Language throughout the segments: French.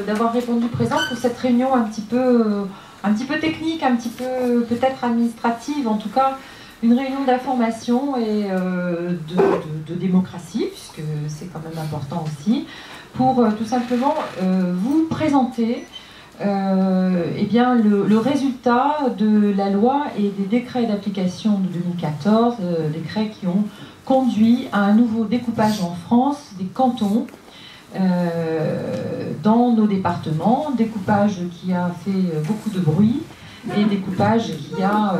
d'avoir répondu présent pour cette réunion un petit peu technique, un petit peu peut-être administrative, en tout cas une réunion d'information et de démocratie, puisque c'est quand même important aussi, pour tout simplement vous présenter eh bien, le résultat de la loi et des décrets d'application de 2014, décrets qui ont conduit à un nouveau découpage en France des cantons dans nos départements, découpage qui a fait beaucoup de bruit et découpage qui a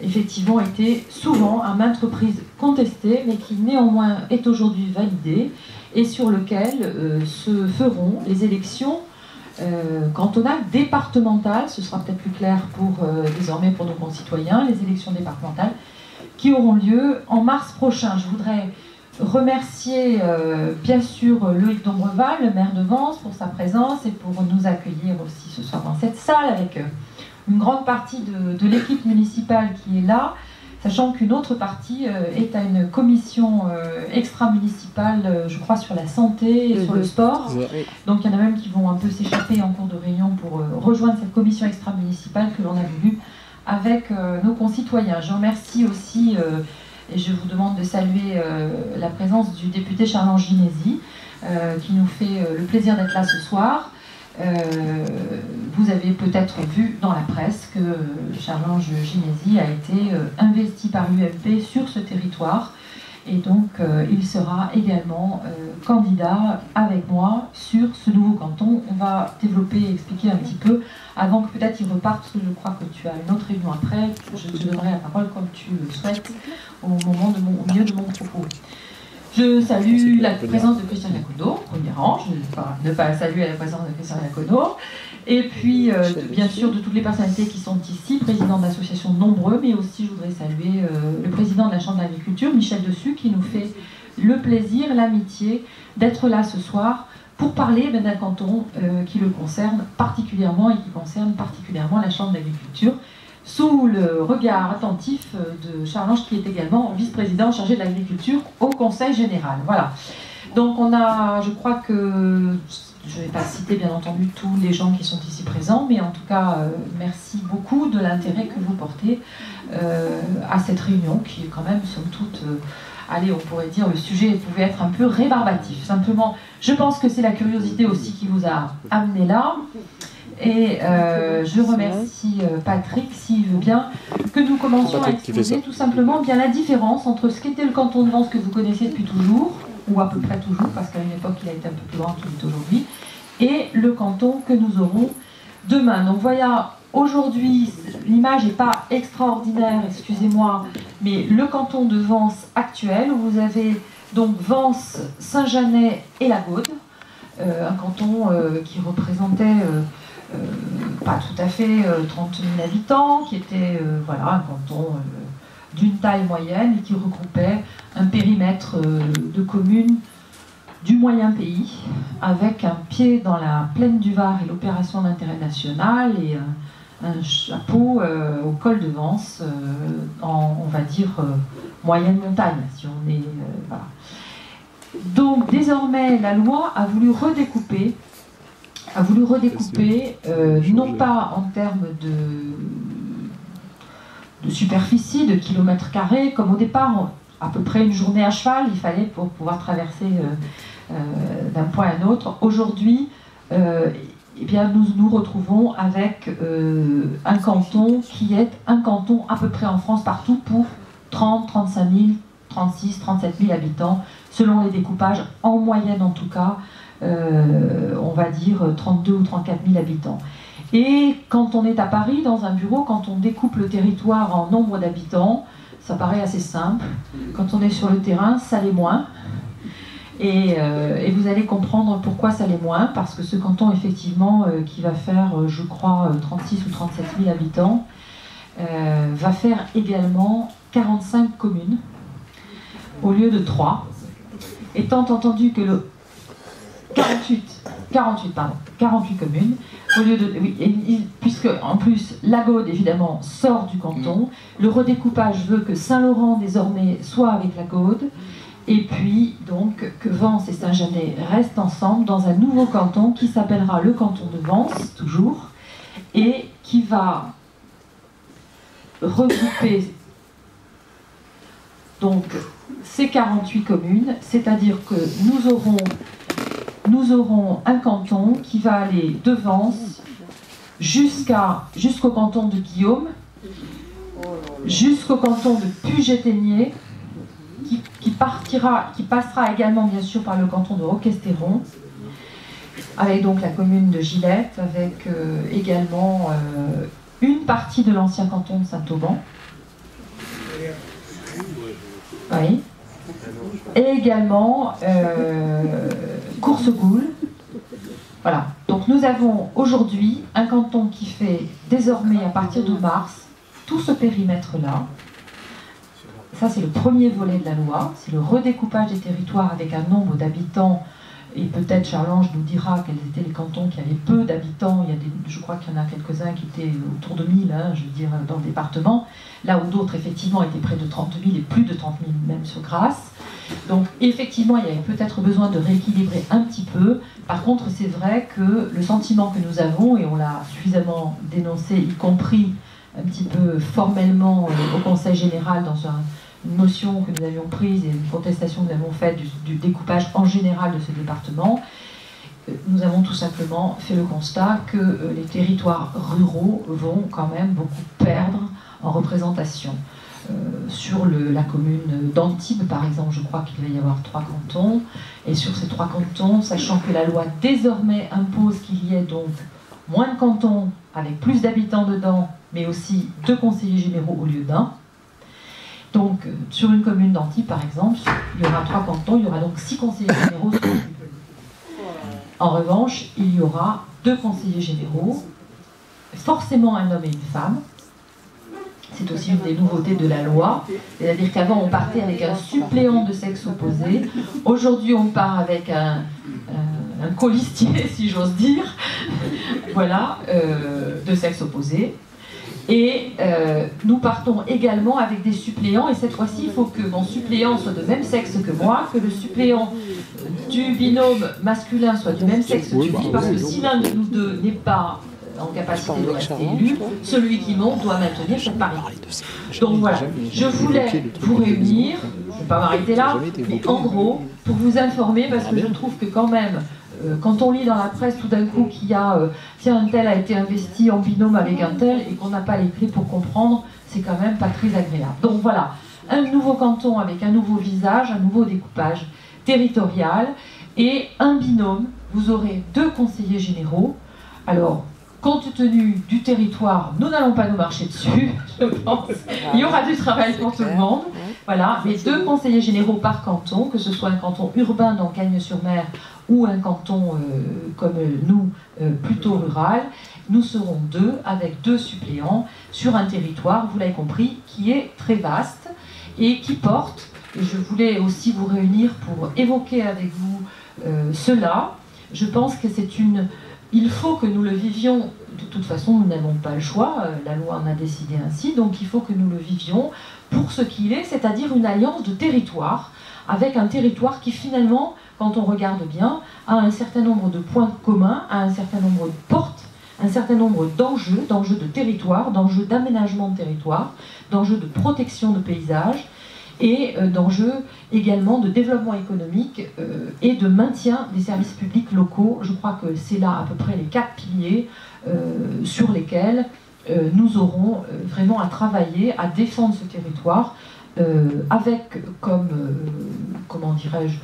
effectivement été souvent à maintes reprises contesté, mais qui néanmoins est aujourd'hui validé et sur lequel se feront les élections cantonales, départementales, ce sera peut-être plus clair désormais pour nos concitoyens, les élections départementales qui auront lieu en mars prochain. Je voudrais remercier bien sûr Loïc Dombreval, le maire de Vence, pour sa présence et pour nous accueillir aussi ce soir dans cette salle avec une grande partie de l'équipe municipale qui est là, sachant qu'une autre partie est à une commission extra-municipale, je crois, sur la santé et sur le sport. Donc il y en a même qui vont un peu s'échapper en cours de réunion pour rejoindre cette commission extra-municipale que l'on a voulu avec nos concitoyens. Je remercie aussi et je vous demande de saluer la présence du député Charles-Ange Ginesy, qui nous fait le plaisir d'être là ce soir. Vous avez peut-être vu dans la presse que Charles-Ange Ginesy a été investi par l'UMP sur ce territoire. Et donc, il sera également candidat avec moi sur ce nouveau canton. On va développer et expliquer un petit peu, avant que peut-être il reparte, parce que je crois que tu as une autre réunion après. Je te donnerai la parole comme tu le souhaites au milieu de mon propos. Je salue la présence de Christian Iacono, premier rang. Je ne vais ne pas saluer la présence de Christian Iacono. Et puis, bien sûr, de toutes les personnalités qui sont ici, président d'associations nombreux, mais aussi je voudrais saluer le président de la Chambre d'agriculture, Michel Dessus, qui nous fait le plaisir, l'amitié d'être là ce soir pour parler d'un canton qui le concerne particulièrement et qui concerne particulièrement la Chambre d'agriculture, sous le regard attentif de Charles-Ange, qui est également vice-président chargé de l'agriculture au Conseil général. Voilà. Donc on a, je crois que, je ne vais pas citer bien entendu tous les gens qui sont ici présents, mais en tout cas, merci beaucoup de l'intérêt que vous portez à cette réunion, qui est quand même, somme toute, allez, on pourrait dire, le sujet pouvait être un peu rébarbatif. Simplement, je pense que c'est la curiosité aussi qui vous a amené là. Et je remercie Patrick, s'il veut bien, que nous commencions à exposer tout simplement bien la différence entre ce qu'était le canton de Vence que vous connaissez depuis toujours, ou à peu près toujours, parce qu'à une époque il a été un peu plus grand qu'il est aujourd'hui, et le canton que nous aurons demain. Donc voilà, aujourd'hui, l'image n'est pas extraordinaire, excusez-moi, mais le canton de Vence actuel, où vous avez donc Vence, Saint-Jeannet et la Gaude, un canton qui représentait pas tout à fait 30 000 habitants, qui était voilà, un canton d'une taille moyenne et qui regroupait un périmètre de communes du moyen pays, avec un pied dans la plaine du Var et l'opération d'intérêt national et un chapeau au col de Vence, on va dire moyenne montagne, si on est voilà. Donc désormais la loi a voulu redécouper non pas en termes de superficie, de kilomètres carrés, comme au départ, à peu près une journée à cheval, il fallait pour pouvoir traverser d'un point à un autre. Aujourd'hui, eh bien, nous nous retrouvons avec un canton qui est un canton à peu près en France partout pour 30, 35 000, 36, 37 000 habitants, selon les découpages, en moyenne en tout cas, on va dire 32 ou 34 000 habitants. Et quand on est à Paris, dans un bureau, quand on découpe le territoire en nombre d'habitants, ça paraît assez simple. Quand on est sur le terrain, ça l'est moins. Et vous allez comprendre pourquoi ça l'est moins, parce que ce canton, effectivement, qui va faire, je crois, 36 ou 37 000 habitants, va faire également 45 communes, au lieu de 3. Étant entendu que le 48 communes, au lieu de, oui, puisque en plus la Gaude évidemment sort du canton, le redécoupage veut que Saint-Laurent désormais soit avec la Gaude et puis donc que Vence et Saint-Janet restent ensemble dans un nouveau canton qui s'appellera le canton de Vence, toujours, et qui va regrouper donc ces 48 communes, c'est-à-dire que nous aurons un canton qui va aller de Vence jusqu'au canton de Guillaume, jusqu'au canton de Puget-Théniers, qui passera également bien sûr par le canton de Roquestéron, avec donc la commune de Gilette, avec également une partie de l'ancien canton de Saint-Auban. Oui. Et également Coursegoule. Voilà. Donc nous avons aujourd'hui un canton qui fait désormais à partir de mars tout ce périmètre-là. Ça c'est le premier volet de la loi, c'est le redécoupage des territoires avec un nombre d'habitants. Et peut-être Charles-Ange nous dira quels étaient les cantons qui avaient peu d'habitants. Je crois qu'il y en a quelques-uns qui étaient autour de 1000, hein, je veux dire, dans le département. Là où d'autres, effectivement, étaient près de 30 000 et plus de 30 000 même sur Grasse. Donc, effectivement, il y avait peut-être besoin de rééquilibrer un petit peu. Par contre, c'est vrai que le sentiment que nous avons, et on l'a suffisamment dénoncé, y compris un petit peu formellement au Conseil général dans une motion que nous avions prise et une contestation que nous avons faite du découpage en général de ce département, nous avons tout simplement fait le constat que les territoires ruraux vont quand même beaucoup perdre en représentation. Sur la commune d'Antibes, par exemple, je crois qu'il va y avoir 3 cantons, et sur ces 3 cantons, sachant que la loi désormais impose qu'il y ait donc moins de cantons avec plus d'habitants dedans, mais aussi 2 conseillers généraux au lieu d'un. Donc, sur une commune d'Antibes, par exemple, il y aura 3 cantons, il y aura donc 6 conseillers généraux. En revanche, il y aura 2 conseillers généraux, forcément un homme et une femme. C'est aussi une des nouveautés de la loi. C'est-à-dire qu'avant, on partait avec un suppléant de sexe opposé. Aujourd'hui, on part avec un colistier, si j'ose dire, voilà, de sexe opposé. Et nous partons également avec des suppléants, et cette fois-ci, il faut que mon suppléant soit de même sexe que moi, que le suppléant du binôme masculin soit du même sexe que lui, parce que si l'un de nous deux n'est pas en capacité de rester élu, celui qui monte doit maintenir cette parité. Donc voilà, je voulais vous réunir, je ne vais pas m'arrêter là, mais en gros, pour vous informer, parce que je trouve que quand même, quand on lit dans la presse tout d'un coup qu'il y a tiens, un tel a été investi en binôme avec un tel et qu'on n'a pas les clés pour comprendre, c'est quand même pas très agréable. Donc voilà, un nouveau canton avec un nouveau visage, un nouveau découpage territorial et un binôme. Vous aurez 2 conseillers généraux. Alors, compte tenu du territoire, nous n'allons pas nous marcher dessus, je pense. Il y aura du travail pour tout le monde. Voilà, mais 2 conseillers généraux par canton, que ce soit un canton urbain, donc Cagnes-sur-Mer, ou un canton comme nous, plutôt rural. Nous serons 2 avec 2 suppléants sur un territoire, vous l'avez compris, qui est très vaste et qui porte, et je voulais aussi vous réunir pour évoquer avec vous cela. Je pense que il faut que nous le vivions, de toute façon nous n'avons pas le choix, la loi en a décidé ainsi, donc il faut que nous le vivions pour ce qu'il est, c'est-à-dire une alliance de territoire, avec un territoire qui finalement, quand on regarde bien, a un certain nombre de points communs, a un certain nombre de portes, un certain nombre d'enjeux de territoire, d'enjeux d'aménagement de territoire, d'enjeux de protection de paysages, et d'enjeux également de développement économique et de maintien des services publics locaux. Je crois que c'est là à peu près les 4 piliers sur lesquels nous aurons vraiment à travailler, à défendre ce territoire, avec comme, comment dirais-je,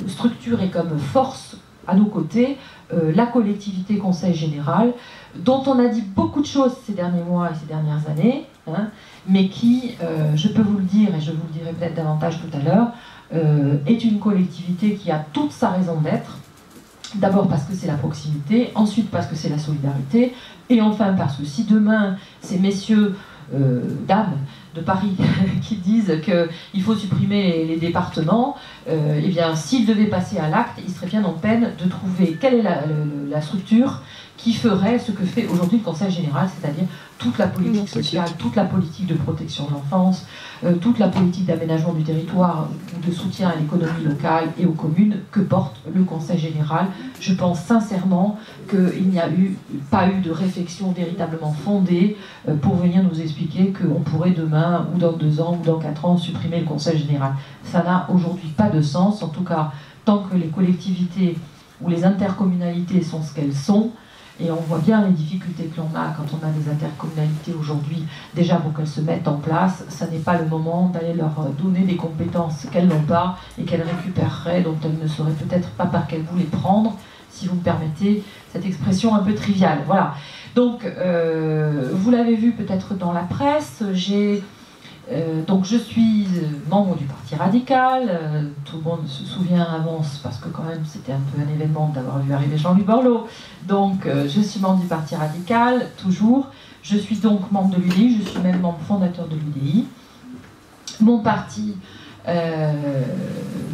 structure et comme force à nos côtés, la collectivité Conseil Général, dont on a dit beaucoup de choses ces derniers mois et ces dernières années, hein, mais qui, je peux vous le dire, et je vous le dirai peut-être davantage tout à l'heure, est une collectivité qui a toute sa raison d'être. D'abord parce que c'est la proximité, ensuite parce que c'est la solidarité, et enfin parce que si demain ces messieurs, dames de Paris qui disent qu'il faut supprimer les départements, eh bien s'ils devaient passer à l'acte, ils seraient bien en peine de trouver quelle est la structure qui ferait ce que fait aujourd'hui le Conseil général, c'est-à-dire toute la politique sociale, toute la politique de protection de l'enfance, toute la politique d'aménagement du territoire ou de soutien à l'économie locale et aux communes que porte le Conseil général. Je pense sincèrement qu'il n'y a pas eu de réflexion véritablement fondée pour venir nous expliquer qu'on pourrait demain, ou dans 2 ans, ou dans 4 ans, supprimer le Conseil général. Ça n'a aujourd'hui pas de sens, en tout cas, tant que les collectivités ou les intercommunalités sont ce qu'elles sont, et on voit bien les difficultés que l'on a quand on a des intercommunalités aujourd'hui, déjà pour qu'elles se mettent en place, ça n'est pas le moment d'aller leur donner des compétences qu'elles n'ont pas et qu'elles récupéreraient, dont elles ne sauraient peut-être pas par quelles vous les prendre, si vous me permettez cette expression un peu triviale. Voilà. Donc, vous l'avez vu peut-être dans la presse, donc je suis membre du Parti radical, tout le monde se souvient à avance parce que quand même c'était un peu un événement d'avoir vu arriver Jean-Louis Borloo. Donc je suis membre du Parti radical, toujours. Je suis donc membre de l'UDI, je suis même membre fondateur de l'UDI. Mon parti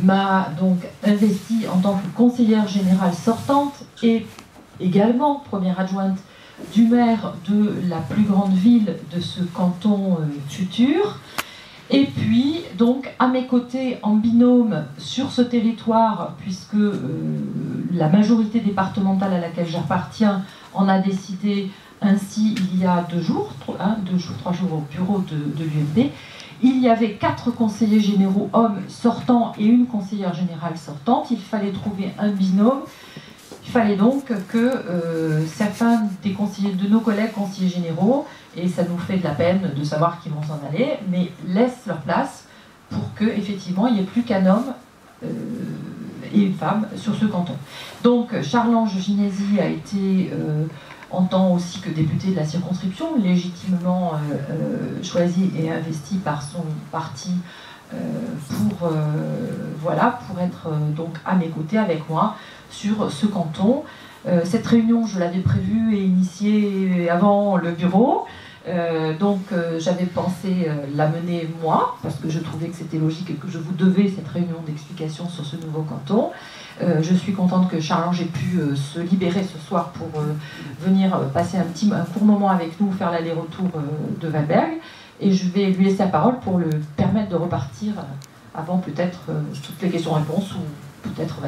m'a donc investie en tant que conseillère générale sortante et également première adjointe du maire de la plus grande ville de ce canton futur. Et puis, donc, à mes côtés, en binôme, sur ce territoire, puisque la majorité départementale à laquelle j'appartiens en a décidé ainsi il y a 3 jours au bureau de l'UMP, il y avait 4 conseillers généraux hommes sortants et une conseillère générale sortante. Il fallait trouver un binôme. Il fallait donc que certains de nos collègues conseillers généraux, et ça nous fait de la peine de savoir qu'ils vont s'en aller, mais laissent leur place pour qu'effectivement il n'y ait plus qu'un homme et une femme sur ce canton. Donc Charles-Ange Ginesi a été, en tant aussi que député de la circonscription, légitimement choisi et investi par son parti pour être donc à mes côtés avec moi sur ce canton. Cette réunion, je l'avais prévue et initiée avant le bureau, donc j'avais pensé la mener moi, parce que je trouvais que c'était logique et que je vous devais cette réunion d'explication sur ce nouveau canton. Je suis contente que Charles-Ange ait pu se libérer ce soir pour venir passer un court moment avec nous, faire l'aller-retour de Valberg. Et je vais lui laisser la parole pour le permettre de repartir avant peut-être toutes les questions-réponses ou peut-être